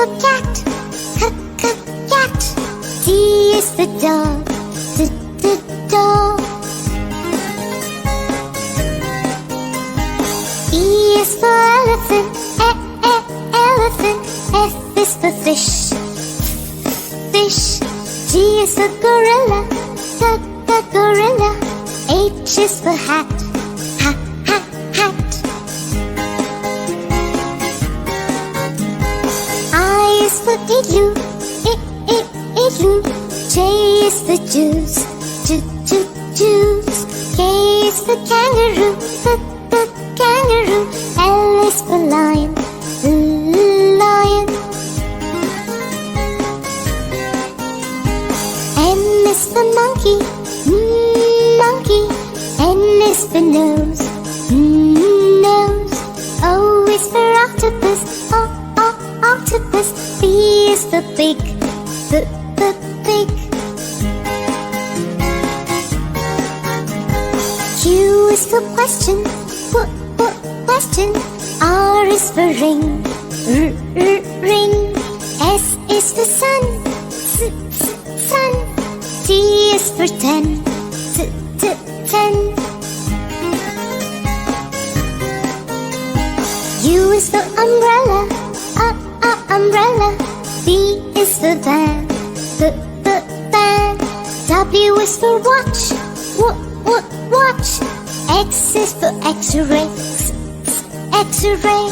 for cat, cat. D is for dog, dog. E is for elephant, elephant. F is for fish, fish. G is for gorilla, gorilla. H is for hat, hat. I is for igloo, igloo. J is for juice, juice. K is for kangaroo, kangaroo. L is for lion, lion. M is for monkey, monkey. N is for nose, nose. O is for octopus, octopus. P is for pig, pig. Q is for question, question. R is for ring, ring. S is for sun, sun. T is for ten, ten. U is for umbrella, umbrella. V is for van, van. W is for watch, watch. X is for X-ray, X-ray.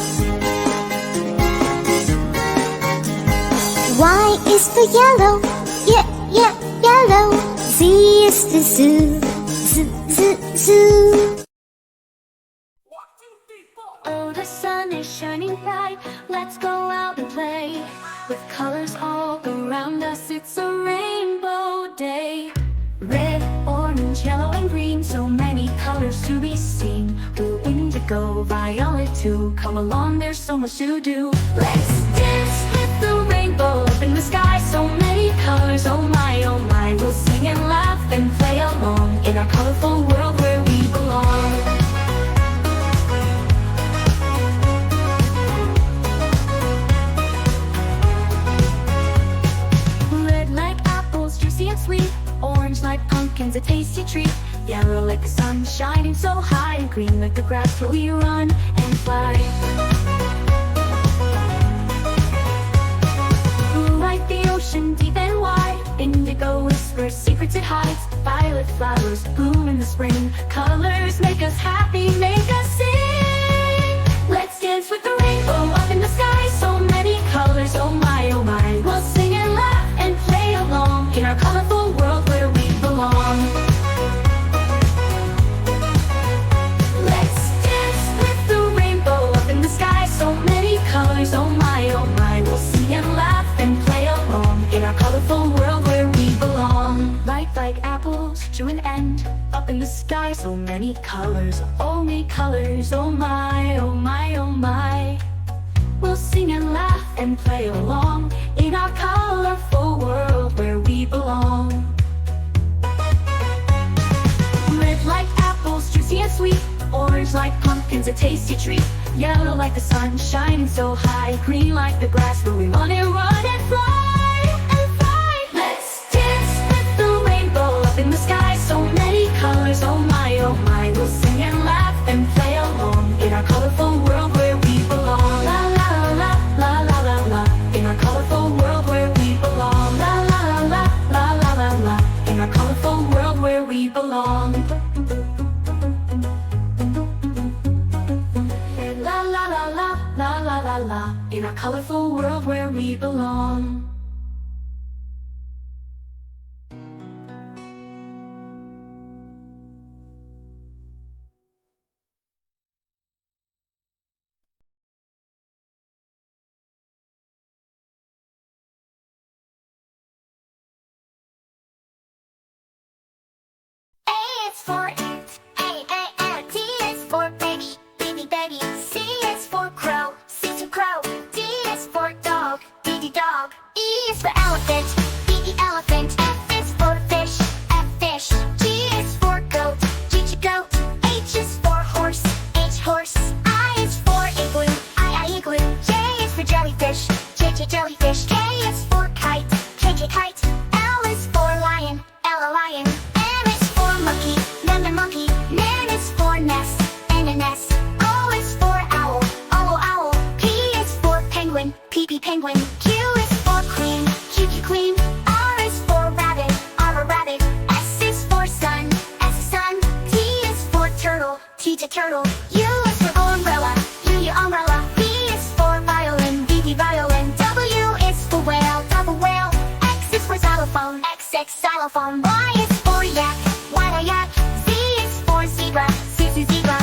Y is for yellow, yellow. Z is for zoo, zoo. Oh, the sun is shining bright. Let's go out and play. With colors all around us, it's a rainbow day. Red, orange, yellow, and green, so many colors to be seen. Blue, indigo, violet too. Come along, there's so much to do. Let's dance with the rainbow up in the sky. So many colors, oh my, oh my. We'll sing and laugh and play along in our colorful world where we belong. And sweet, orange like pumpkins, a tasty treat. Yellow like the sun shining so high, and green like the grass where we run and fly. Blue like the ocean, deep and wide. Indigo whispers secrets it hides. Violet flowers bloom in the spring. Colors make us happy, make us sing. Let's dance with the rainbow up in the sky. So many colors, oh my, oh my. We'll sing and laugh and play along in our colorful world where we belong. Let's dance with the rainbow up in the sky. So many colors, oh my, oh my. We'll sing and laugh and play along in our colorful world where we belong. Light like apples to an end, up in the sky. So many colors, oh my, oh my, oh my. We'll sing and laugh and play along in our colorful world where we belong. Red like apples, juicy and sweet. Orange like pumpkins, a tasty treat. Yellow like the sun shining so high. Green like the grass where we run and fly and fly. Let's dance with the rainbow up in the sky. So many colors, oh my, oh my. We'll sing and laugh and play along in our colorful world where we belong. La la la la la la la. In our colorful world where we belong. La la la la la la la. In our colorful world where we belong. La la la la la la la la. In our colorful world where we belong. For ant, A, T is for baby, baby. C is for crow, C is for crow. D is for dog, dog. E is for elephant, elephant. F is for fish, fish. G is for goat, goat. H is for horse, horse. I is for igloo, igloo. J is for jellyfish, jellyfish. Ninja Turtle. U is for umbrella, U umbrella. V is for violin, V violin. W is for whale, double whale. X is for xylophone, X xylophone. Y is for yak, Y yak. Z is for zebra, Z zebra.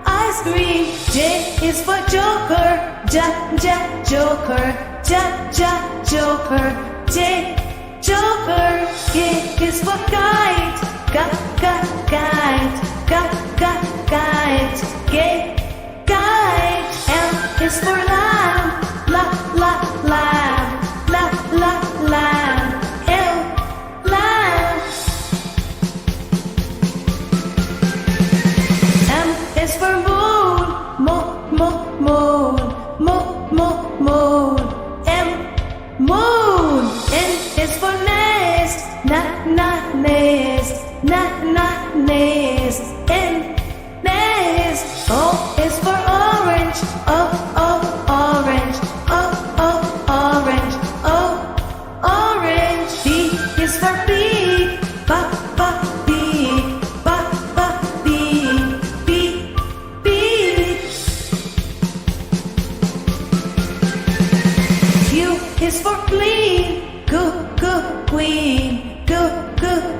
Ice cream. J is for joker, joker, joker. J, joker. K is for kite, kite. K, kite. L is for lamb, lamb. L, lamb. M is for moon, moon. M, moon. N is for nest, nest. N, nest. O is for orange, orange. Orange. P is for pig, pig. Q is for queen,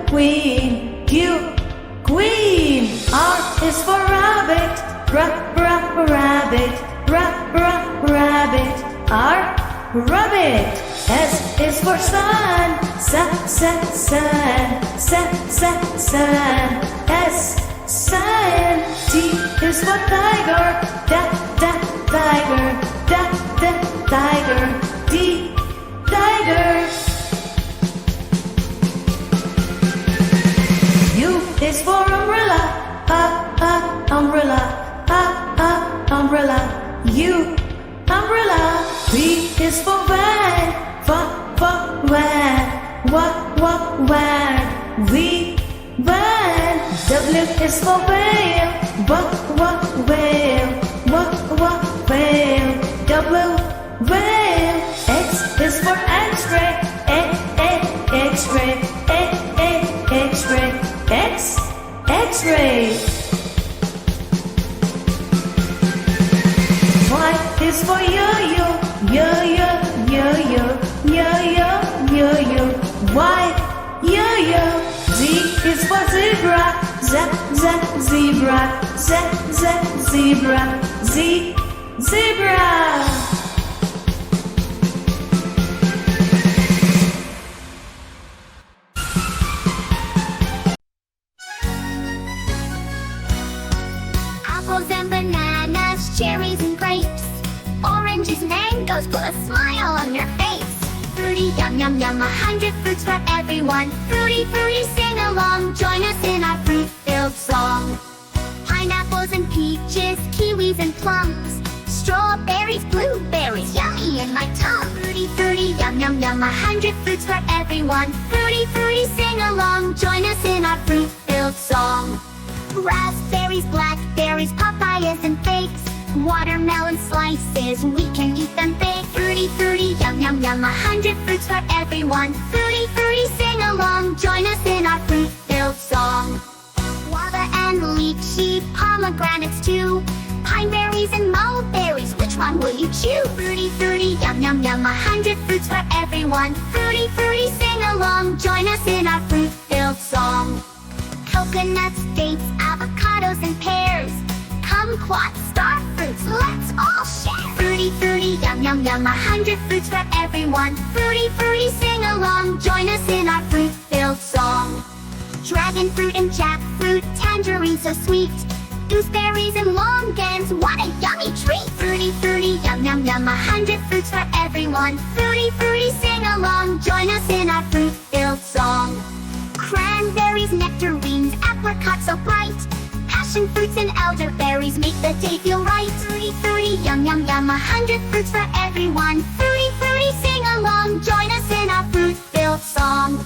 queen. Q, queen. R is for rabbit, rabbit. R, rabbit. S is for sun, sun. S, sun. T is for tiger, tiger. D, tiger. U is for umbrella, umbrella. U, umbrella. V is for van, van. V, van. W is for whale, whale. W, whale. X is for X-ray, X-ray. X, X-ray. Y is for yo-yo. Y, yo-yo. Z is for zebra, zebra. Z, zebra. Apples and bananas, cherries and grapes, oranges, mangoes, put a smile on your face. Fruity, yum, 100 fruits for everyone. Fruity, sing along, join us in our fruit-filled song. Pineapples and peaches, kiwis and plums, strawberries, blueberries, yummy in my tongue. Fruity, yum, 100 fruits for everyone. Fruity, sing along, join us in our fruit-filled song. Raspberries, blackberries, papayas and figs, watermelon slices, we can eat them big. Fruity, fruity, yum, yum, yum, 100 fruits for everyone. Fruity, fruity, sing along, join us in our fruit-filled song. Guava and lychee, pomegranates too, pine berries and mulberries, which one will you choose? Fruity, fruity, yum, yum, yum, 100 fruits for everyone. Fruity, fruity, sing along, join us in our fruit-filled song. Coconuts, dates, avocados and pears, kumquats, star fruits, let's all share. Fruity, fruity, yum, yum, yum, 100 fruits for everyone. Fruity, fruity, sing along, join us in our fruit-filled song. Dragon fruit and jackfruit, tangerine so sweet, gooseberries and longans, what a yummy treat. Fruity, fruity, yum, yum, yum, 100 fruits for everyone. Fruity, fruity, sing along, join us in our fruit-filled song. Cranberries, nectarines, apricots so bright, passion fruits and elderberries make the day feel right. Fruity, fruity, yum, yum, yum, 100 fruits for everyone. Fruity, fruity, sing along, join us in our fruit-filled song.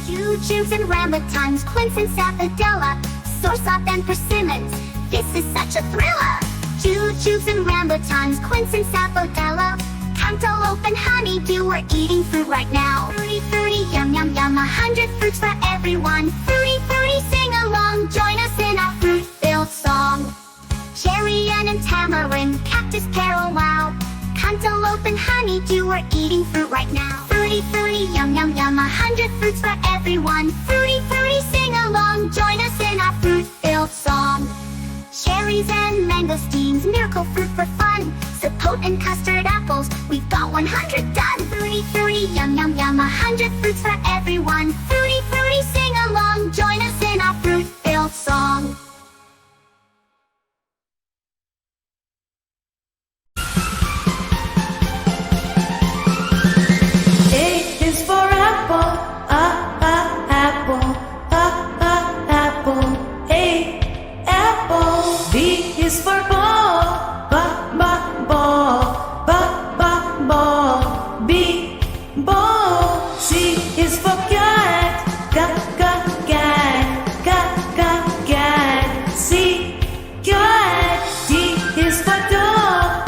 Jujubes and rambutans, quince and sapodilla, soursop and persimmons, this is such a thriller. Jujubes and rambutans, quince and sapodilla, cantaloupe and honeydew, we're eating fruit right now. Fruity, fruity, yum, yum, yum, 100 fruits for everyone. Fruity, fruity, sing along, join us in our fruit-filled song. Cherry and tamarind, cactus, pear, oh wow, cantaloupe and honeydew, we're eating fruit right now. Fruity, fruity, yum, yum, yum, 100 fruits for everyone. Fruity, fruity, sing along, join us in our fruit-filled song. Cherries and mangosteens, miracle fruit for fun, sapote and custard apples, we've got 100 done. Fruity, fruity, yum, yum, yum, 100 fruits for everyone. Fruity, fruity, sing along, join us in our fruit-filled song. A is for apple, apple, apple. A, apple. B is for ball, ball, ball. B, ball. C is for cat, cat. C, cat. D is for dog,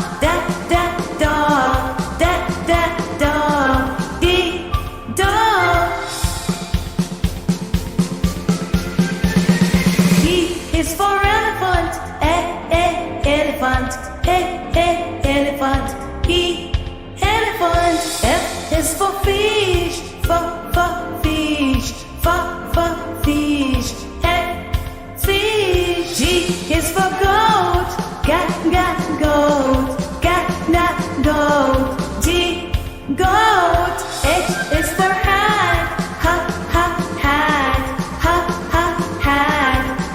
dog. D, dog. E is for elephant, elephant. E, elephant. F is for fish, fish. F, fish. G is for goat, goat. G, goat. H is for hat, hat.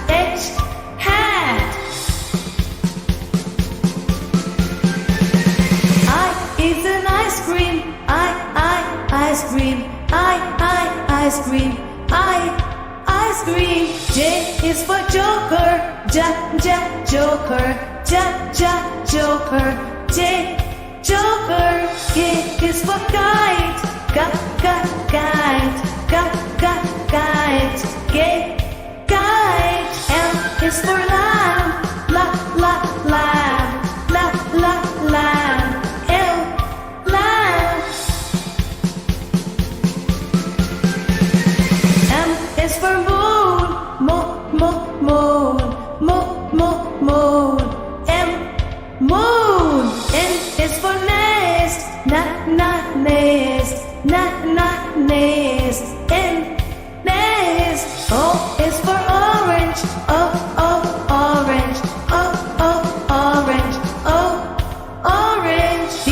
H, hat. I is an ice cream, ice cream. J is for joker, joker. J, joker. K is for kite, kite. K, kite. L is for lamb, lamb. L, lamb. M is for moon, moon. M, moon. N is for nest, nest. N, nest. O is for orange, orange. Orange. P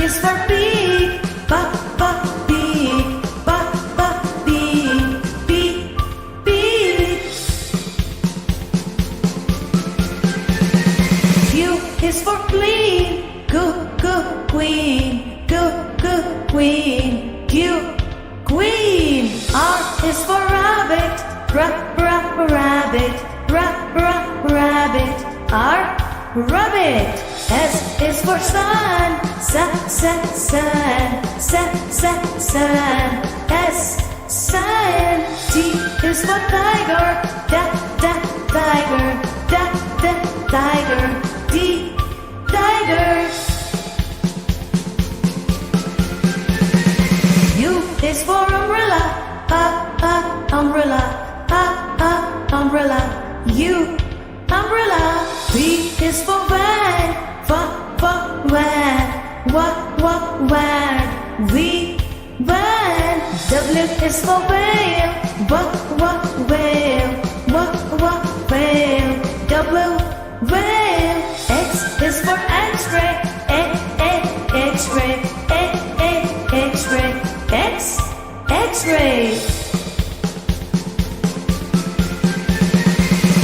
is for pig, pig. Q is for queen, queen. Q, queen. R is for rabbit, rabbit. R, rabbit. S is for sun, sun. S, sun. T is for tiger, tiger. umbrella. Umbrella. U, umbrella. V is for van. Van. Van. V, van. W is for whale. Whale. Whale. W, whale. X is for X-ray. X-ray. X-ray. X, X-ray.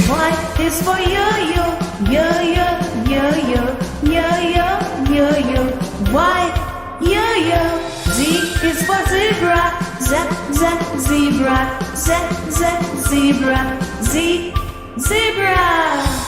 Y is for yo-yo. Yo-yo. Y, yo-yo. Z is for zebra. Zebra. Z, zebra. Z, zebra.